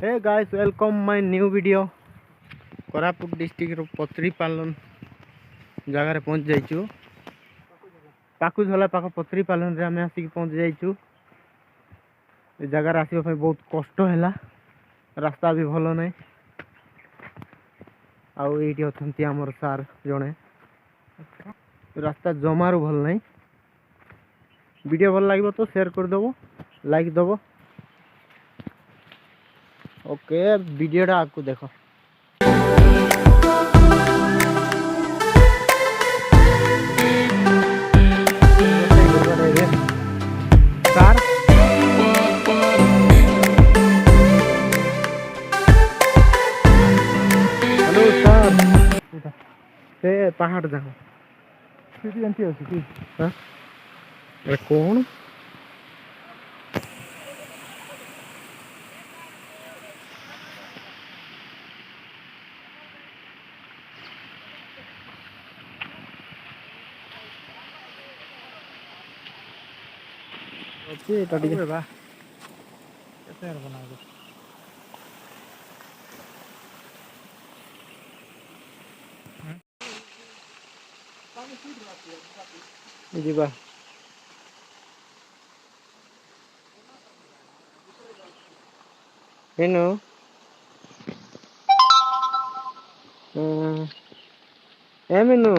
Hey guys welcome my new video. Koraput district रो पत्री पालन जगह पहुंच जाइछु। पाकुझला पाख पत्री पालन रे हमें आसिक पहुंच जाइछु। ए जगह आसीबा पे बहुत कष्ट हैला, रास्ता भी भलो नै। आउ एठी अछंती हमर सार जणे। रास्ता जमारू भल नै। वीडियो भल लागबो तो शेयर कर दबो, लाइक दबो। ओके वीडियोटा आपको देखो। सर हेलो सर से पहाड़ देखो सीधी एंटी है सीधी। हां ए कौन ओके टा ठीक है बा कैसे यार बना दो जी बा हेनो ए मेनू